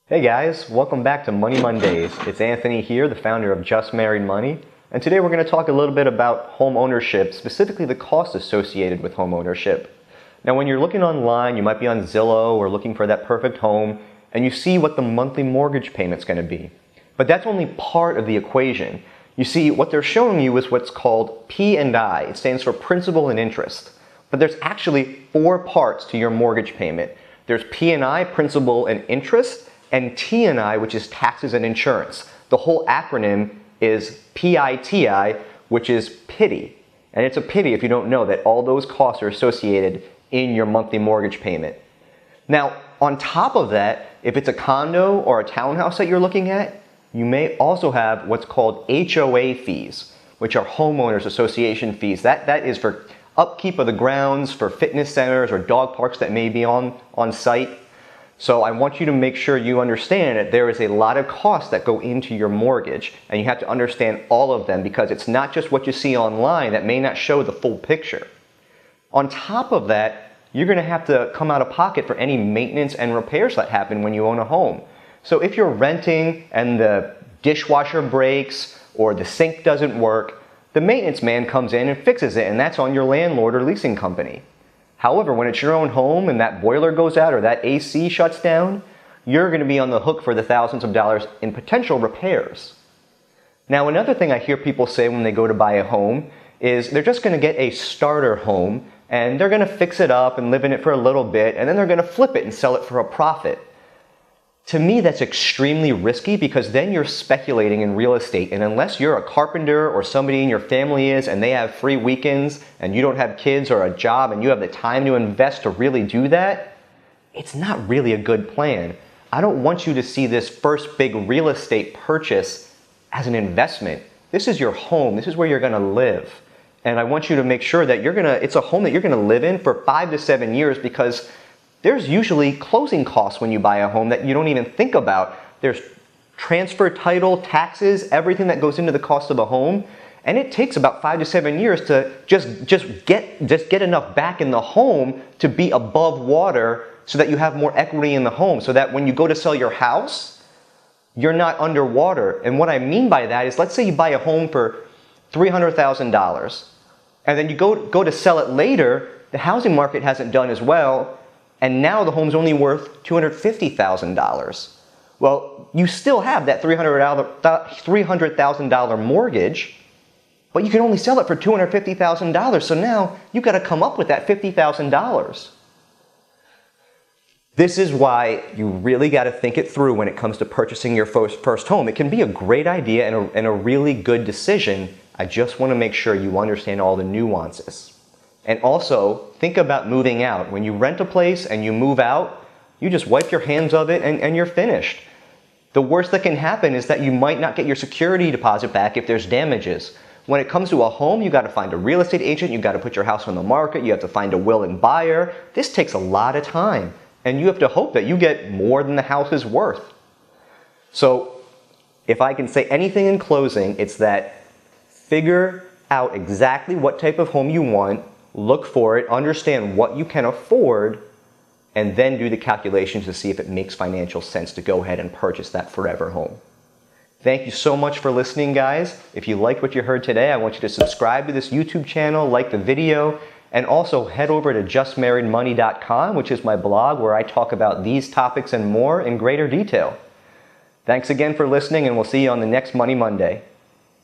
Hey guys, welcome back to Money Mondays. It's Anthony here, the founder of Just Married Money, and today we're going to talk a little bit about home ownership, specifically the costs associated with home ownership. Now when you're looking online, you might be on Zillow or looking for that perfect home, and you see what the monthly mortgage payment's going to be. But that's only part of the equation. You see, what they're showing you is what's called P&I. It stands for principal and interest. But there's actually 4 parts to your mortgage payment. There's P&I, principal and interest, and T&I, which is taxes and insurance. The whole acronym is PITI, which is pity. And it's a pity if you don't know that all those costs are associated in your monthly mortgage payment. Now, on top of that, if it's a condo or a townhouse that you're looking at, you may also have what's called HOA fees, which are homeowners association fees. That is for upkeep of the grounds, for fitness centers or dog parks that may be on site. So I want you to make sure you understand that there is a lot of costs that go into your mortgage, and you have to understand all of them because it's not just what you see online that may not show the full picture. On top of that, you're going to have to come out of pocket for any maintenance and repairs that happen when you own a home. So if you're renting and the dishwasher breaks or the sink doesn't work, the maintenance man comes in and fixes it, and that's on your landlord or leasing company. However, when it's your own home and that boiler goes out or that AC shuts down, you're going to be on the hook for the thousands of dollars in potential repairs. Now, another thing I hear people say when they go to buy a home is they're just going to get a starter home and they're going to fix it up and live in it for a little bit, and then they're going to flip it and sell it for a profit. To me, that's extremely risky because then you're speculating in real estate, and unless you're a carpenter or somebody in your family is and they have free weekends and you don't have kids or a job and you have the time to invest to really do that, it's not really a good plan. I don't want you to see this first big real estate purchase as an investment. This is your home. This is where you're going to live. And I want you to make sure that it's a home that you're going to live in for 5 to 7 years, because there's usually closing costs when you buy a home that you don't even think about. There's transfer title, taxes, everything that goes into the cost of a home. And it takes about 5 to 7 years to just get enough back in the home to be above water so that you have more equity in the home, so that when you go to sell your house, you're not underwater. And what I mean by that is, let's say you buy a home for $300,000 and then you go to sell it later, the housing market hasn't done as well, and now the home's only worth $250,000. Well, you still have that $300,000 mortgage, but you can only sell it for $250,000. So now you've got to come up with that $50,000. This is why you really got to think it through when it comes to purchasing your first home. It can be a great idea and a really good decision. I just want to make sure you understand all the nuances. And also, think about moving out. When you rent a place and you move out, you just wipe your hands of it and you're finished. The worst that can happen is that you might not get your security deposit back if there's damages. When it comes to a home, you got to find a real estate agent, you got to put your house on the market, you have to find a willing buyer. This takes a lot of time, and you have to hope that you get more than the house is worth. So, if I can say anything in closing, it's that figure out exactly what type of home you want, look for it, understand what you can afford, and then do the calculations to see if it makes financial sense to go ahead and purchase that forever home. Thank you so much for listening, guys. If you liked what you heard today, I want you to subscribe to this YouTube channel, like the video, and also head over to justmarriedmoney.com, which is my blog where I talk about these topics and more in greater detail. Thanks again for listening, and we'll see you on the next Money Monday.